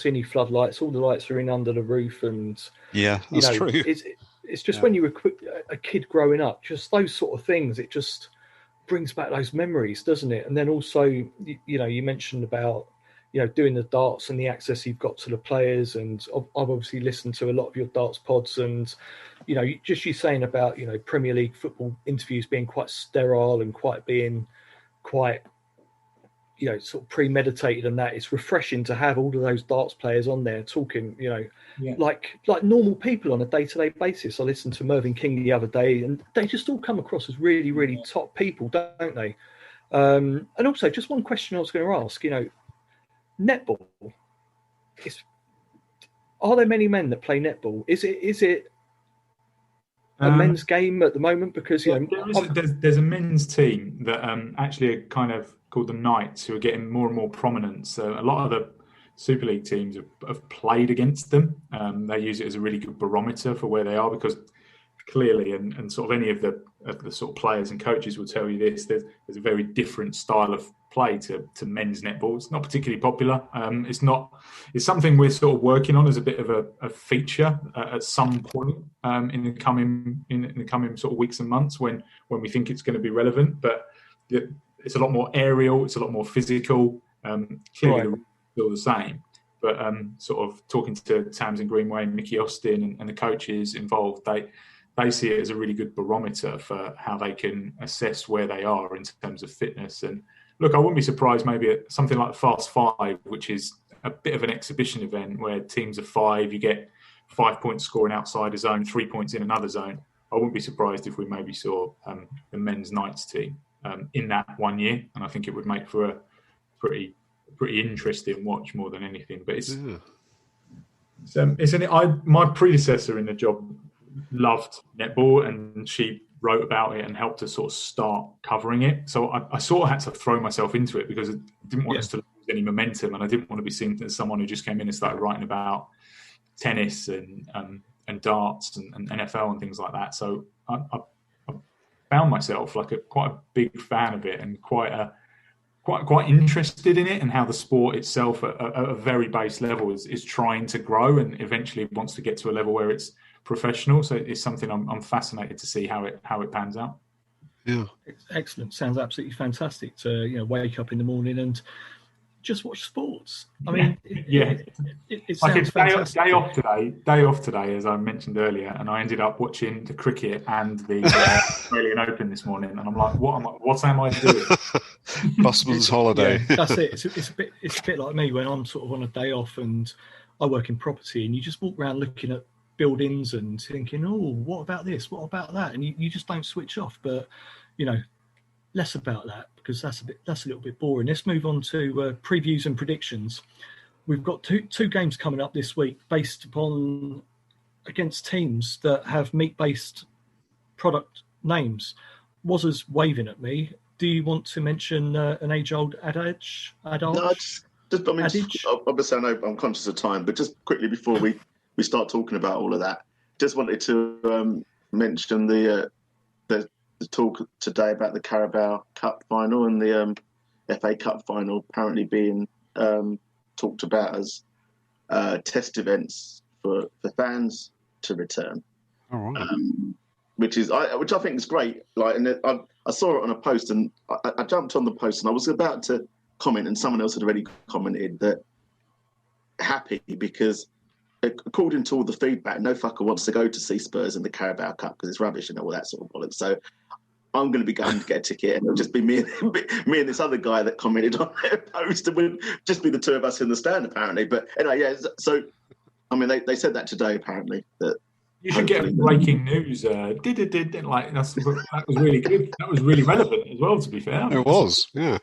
see any floodlights. All the lights are in under the roof, and yeah, that's true. It's just when you were a kid growing up, just those sort of things. It just brings back those memories, doesn't it? And then also, you mentioned about doing the darts and the access you've got to the players, and I've obviously listened to a lot of your darts pods, and you saying about Premier League football interviews being quite sterile and quite sort of premeditated, and that it's refreshing to have all of those darts players on there talking, like normal people on a day-to-day basis. I listened to Mervyn King the other day, and they just all come across as really, really top people, don't they? And also, just one question I was going to ask, netball. Are there many men that play netball? Is it a men's game at the moment? Because there's a men's team that actually are kind of called the Knights, who are getting more and more prominence. So a lot of the Super League teams have played against them. They use it as a really good barometer for where they are, because clearly, and sort of any of the sort of players and coaches will tell you this, there's a very different style of play to men's netball. It's not particularly popular. It's something we're sort of working on as a bit of a feature at some point in the coming sort of weeks and months when we think it's going to be relevant. But it's a lot more aerial. It's a lot more physical. Clearly, right. Still the same. But sort of talking to Tamsin Greenway, Mickey Austin, and the coaches involved, they see it as a really good barometer for how they can assess where they are in terms of fitness. And look, I wouldn't be surprised maybe at something like Fast Five, which is a bit of an exhibition event where teams of 5, you get 5 points scoring outside a zone, 3 points in another zone. I wouldn't be surprised if we maybe saw the men's Knights team in that 1 year, and I think it would make for a pretty interesting watch more than anything. But my predecessor in the job loved netball, and she wrote about it and helped us sort of start covering it. So I sort of had to throw myself into it because I didn't want us to lose any momentum, and I didn't want to be seen as someone who just came in and started writing about tennis and darts and NFL and things like that. So I found myself like quite a big fan of it, and quite interested in it, and how the sport itself at a very base level is trying to grow and eventually wants to get to a level where it's professional. So it's something I'm fascinated to see how it pans out. Yeah, excellent. Sounds absolutely fantastic to wake up in the morning and just watch sports. I mean, it sounds fantastic. Day off today, as I mentioned earlier, and I ended up watching the cricket and the Australian Open this morning, and I'm like, what am I doing? Busman's holiday. Yeah, that's it. It's a bit like me when I'm sort of on a day off and I work in property, and you just walk around looking at buildings and thinking, oh, what about this? What about that? And you just don't switch off. But less about that, because that's a little bit boring. Let's move on to previews and predictions. We've got two games coming up this week based upon against teams that have meat-based product names. Wazza's waving at me. Do you want to mention an age-old adage? No, obviously I know I'm conscious of time, but just quickly before we start talking about all of that, just wanted to mention the talk today about the Carabao Cup final and the FA Cup final apparently being talked about as test events for fans to return. All right. Which I think is great. Like, and I saw it on a post, and I jumped on the post, and I was about to comment, and someone else had already commented that happy because, according to all the feedback, no fucker wants to go to see Spurs in the Carabao Cup because it's rubbish and all that sort of bollocks. So I'm going to be going to get a ticket, and it'll just be me and this other guy that commented on their post, and we'll just be the two of us in the stand, apparently. But anyway, yeah. So, I mean, they said that today, apparently. That you should get breaking news. Like that was really good. That was really relevant as well. To be fair, it was. Yeah.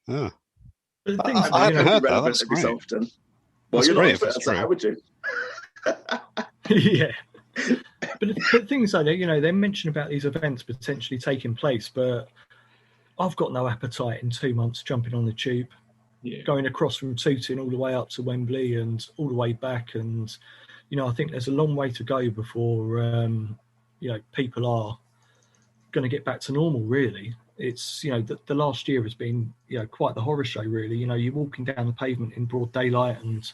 Yeah. I haven't heard that. That's great. So often. Well, that's you're great. not so how would you? Yeah. But things like that, they mention about these events potentially taking place, but I've got no appetite in 2 months jumping on the tube, going across from Tooting all the way up to Wembley and all the way back. And, I think there's a long way to go before, people are going to get back to normal, really. It's, the last year has been, quite the horror show, really. You're walking down the pavement in broad daylight and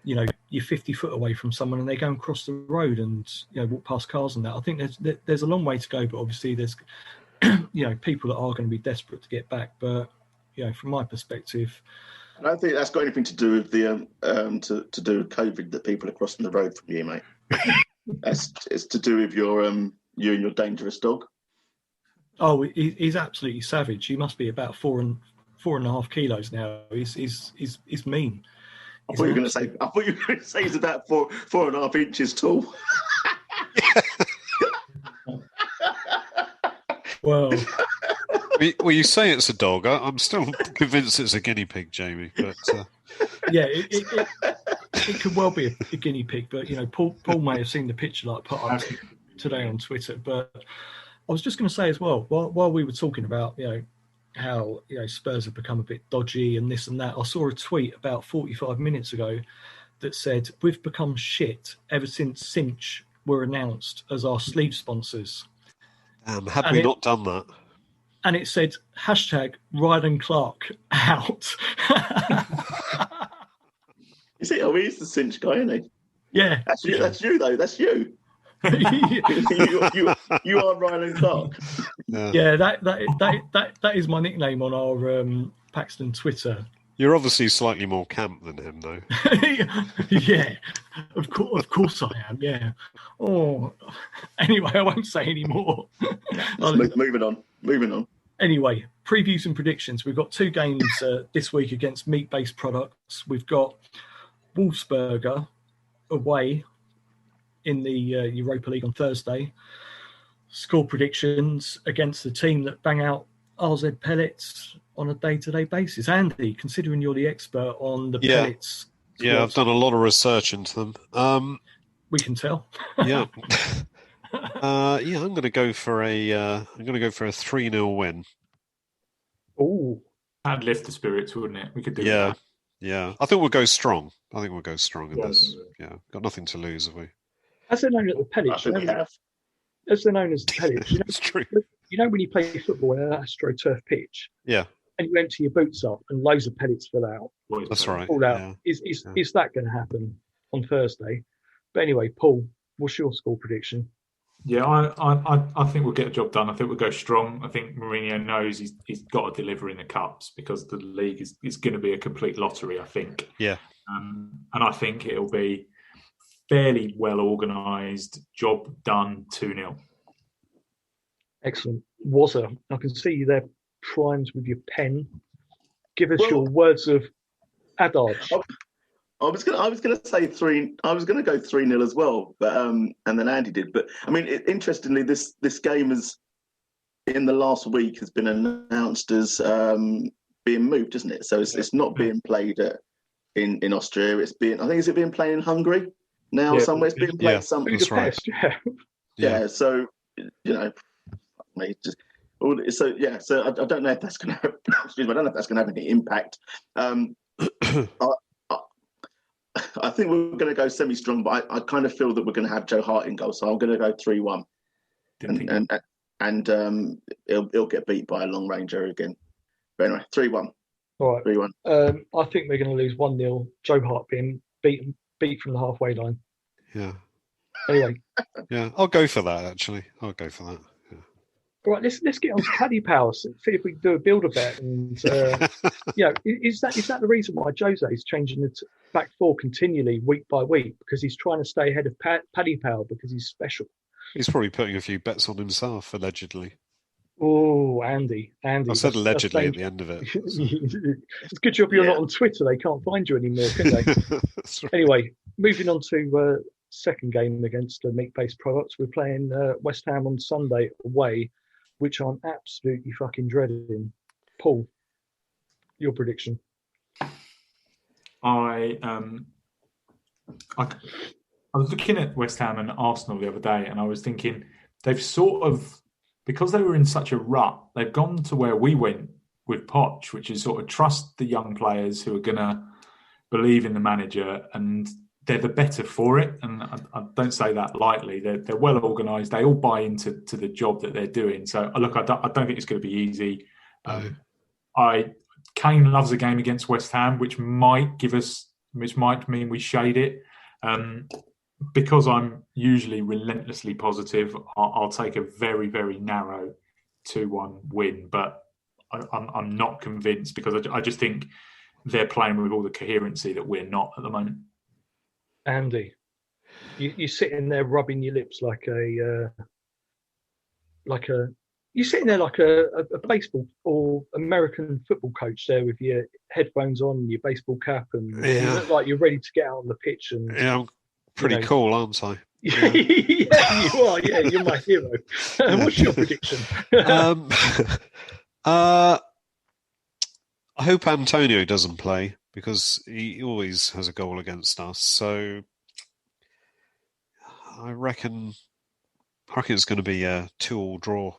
you're 50 foot away from someone and they're going across the road and walk past cars and that. I think there's a long way to go, but obviously there's people that are going to be desperate to get back. But from my perspective, I don't think that's got anything to do with the to do with COVID that people are crossing the road from you, mate. It's to do with your you and your dangerous dog. Oh, he's absolutely savage. He must be about 4.5 kilos now. He's mean. I thought you were going to say he's about 4.5 inches tall. Well, you say it's a dog. I'm still convinced it's a guinea pig, Jamie. But yeah, it could well be a guinea pig. But Paul may have seen the picture like put up today on Twitter. But I was just going to say as well, while we were talking about how Spurs have become a bit dodgy and this and that, I saw a tweet about 45 minutes ago that said we've become shit ever since Cinch were announced as our sleeve sponsors. Had we not done that? And it said #Ryan Clark out. You see, he's the Cinch guy, isn't he? Yeah. That's you though. That's you. you are Ryan Clark. Yeah, that is my nickname on our Paxton Twitter. You're obviously slightly more camp than him, though. Yeah, of course I am. Yeah. Oh, anyway, I won't say any more. Moving on. Anyway, previews and predictions. We've got 2 games this week against meat-based products. We've got Wolfsburger away in the Europa League on Thursday. Score predictions against the team that bang out RZ pellets on a day-to-day basis. Andy, considering you're the expert on the pellets. Yeah, I've done a lot of research into them. We can tell. Yeah. I'm going to go for a 3-0 win. Oh, that'd lift the spirits, wouldn't it? We could do that. that. Yeah. I think we'll go strong. In this. Yeah, got nothing to lose, have we? As they're known as the pellets, as they're known as the pellets, it's true. When you play football in an AstroTurf pitch, yeah, and you empty your boots up and loads of pellets fall out. That's right. Fall out. Yeah. Is that going to happen on Thursday? But anyway, Paul, what's your score prediction? Yeah, I think we'll get the job done. I think we'll go strong. I think Mourinho knows he's got to deliver in the cups because the league is going to be a complete lottery, I think. Yeah. And I think it'll be fairly well organised, job done, 2-0. Excellent. Wazza, I can see you there primed with your pen. Give us your words of adage. I was gonna say 3. I was gonna go 3-0 as well, but and then Andy did. But I mean, interestingly, this game has in the last week has been announced as being moved, isn't it? So it's not being played in Austria. It's being is it being played in Hungary now somewhere? It's being played somewhere. That's right. Yeah. So So I don't know if that's going to. Excuse me. I don't know if that's going to have any impact. I think we're going to go semi-strong, but I kind of feel that we're going to have Joe Hart in goal, so I'm going to go 3-1, and he'll get beat by a long ranger again. But anyway, 3-1. All right, 3-1. I think we're going to lose 1-0. Joe Hart being beat from the halfway line. Yeah. Anyway. Yeah, I'll go for that. Actually, I'll go for that. All right, let's get on to Paddy Power. See if we can do a build a bet. And is that the reason why Jose is changing the back four continually week by week, because he's trying to stay ahead of Paddy Power because he's special? He's probably putting a few bets on himself, allegedly. Oh, Andy! I said allegedly at the end of it. So. It's a good job you're not on Twitter. They can't find you anymore, can they? Right. Anyway, moving on to second game against meat-based products. We're playing West Ham on Sunday away, which I'm absolutely fucking dreading. Paul, your prediction? I was looking at West Ham and Arsenal the other day, and I was thinking they've sort of, because they were in such a rut, they've gone to where we went with Poch, which is sort of trust the young players who are going to believe in the manager, and they're the better for it. And I don't say that lightly. They're well organised. They all buy into the job that they're doing. So, look, I don't think it's going to be easy. Kane loves a game against West Ham, which might give us which might mean we shade it. Because I'm usually relentlessly positive, I'll take a very, very narrow 2-1 win, but I'm not convinced because I just think they're playing with all the coherency that we're not at the moment. Andy, you're sitting there rubbing your lips like a you're sitting there like a baseball or American football coach there with your headphones on, your baseball cap, and you look like you're ready to get out on the pitch. And I'm pretty cool, aren't I? Yeah. Yeah, you are. Yeah, you're my hero. What's your prediction? I hope Antonio doesn't play because he always has a goal against us. So I reckon it's going to be a 2-2 draw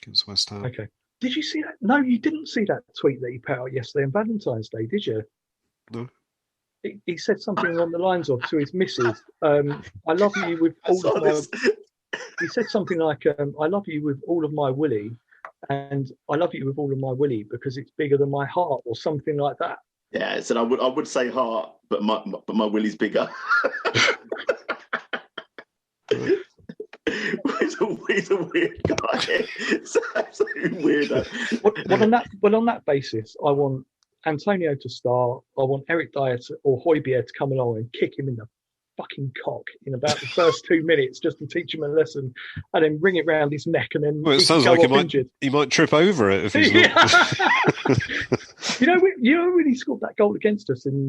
against West Ham. Okay. Did you see that? No, you didn't see that tweet that he put out yesterday on Valentine's Day, did you? No. He said something along the lines of to his missus, I love you with all of my... He said something like, I love you with all of my willy, and I love you with all of my willy because it's bigger than my heart, or something like that. Yeah, I said I would say heart, but my willy's bigger. He's a weird guy. It's absolutely weird. Well, on that basis, I want Antonio to start. I want Eric Dyer or Højbjerg to come along and kick him in the fucking cock in about the first 2 minutes just to teach him a lesson, and then ring it round his neck, and then it sounds like he might trip over it if he's not. You know when he scored that goal against us in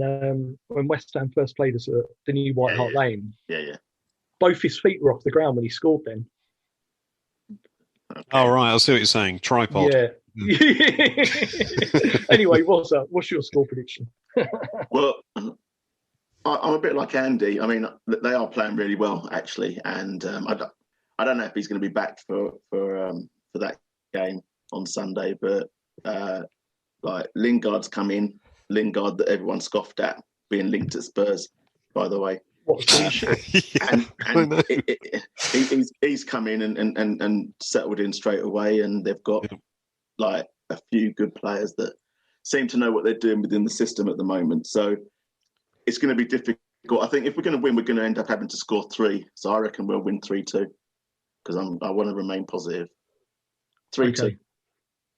when West Ham first played us at the new White Hart Lane. Yeah. Both his feet were off the ground when he scored. Then. Okay. Oh right, I see what you're saying. Tripod. Yeah. Anyway, what's your score prediction? Well, I'm a bit like Andy. I mean, they are playing really well actually, and I don't know if he's going to be back for that game on Sunday, but like Lingard's come in. Lingard that everyone scoffed at being linked at Spurs, by the way. And he's come in and settled in straight away, and they've got like a few good players that seem to know what they're doing within the system at the moment. So it's going to be difficult. I think if we're going to win, we're going to end up having to score 3. So I reckon we'll win 3-2 because I want to remain positive. 3-2. Okay.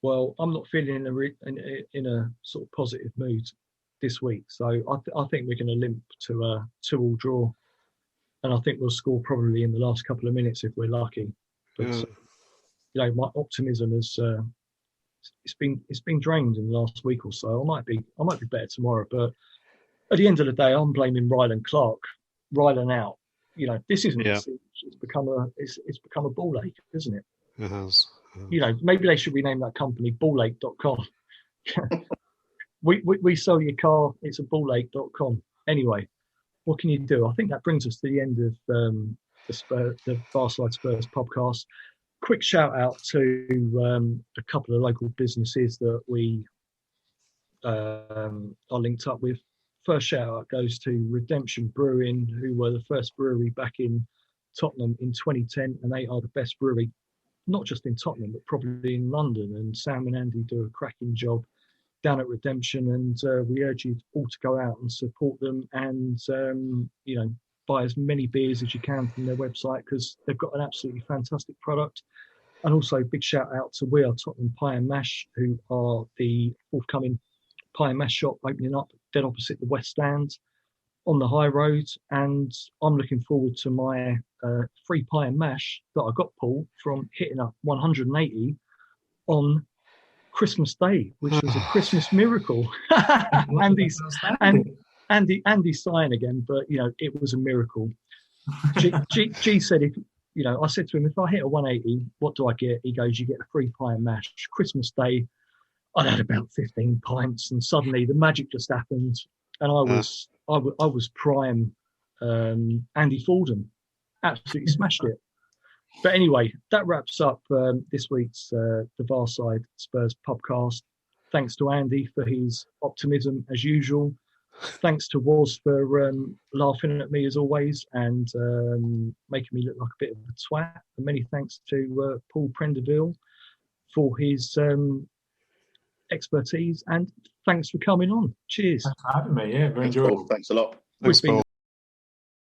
Well, I'm not feeling in a sort of positive mood this week, so I think we're going to limp to a 2-2 draw, and I think we'll score probably in the last couple of minutes if we're lucky. But my optimism has it's been drained in the last week or so. I might be better tomorrow, but at the end of the day, I'm blaming Ryland Clark. Ryland out. This isn't. Yeah. It's become a ball ache, isn't it? It has. Maybe they should rename that company ballache.com. we sell your car. It's a ballache.com. Anyway, what can you do? I think that brings us to the end of the Farside Spurs podcast. Quick shout out to a couple of local businesses that we are linked up with. First shout out goes to Redemption Brewing, who were the first brewery back in Tottenham in 2010, and they are the best brewery, not just in Tottenham, but probably in London. And Sam and Andy do a cracking job down at Redemption, and we urge you all to go out and support them and buy as many beers as you can from their website, because they've got an absolutely fantastic product. And also big shout out to We Are Tottenham Pie and Mash, who are the forthcoming pie and mash shop opening up dead opposite the West Stand on the high road. And I'm looking forward to my free pie and mash that I got, Paul, from hitting up 180 on Christmas Day, which was a Christmas miracle. Andy's sighing again, but it was a miracle. G said, if I said to him, if I hit a 180, what do I get? He goes, you get a free pie and mash. Christmas Day, I'd had about 15 pints, and suddenly the magic just happened, and I was prime Andy Fordham. Absolutely smashed it. But anyway, that wraps up this week's the Farside Spurs pubcast. Thanks to Andy for his optimism as usual. Thanks to Woz for laughing at me as always and making me look like a bit of a twat. And many thanks to Paul Prenderville for his expertise, and thanks for coming on. Cheers. Thanks for having me. Yeah, very Thanks, Paul. enjoyable. Thanks a lot. Thanks, We've been Paul.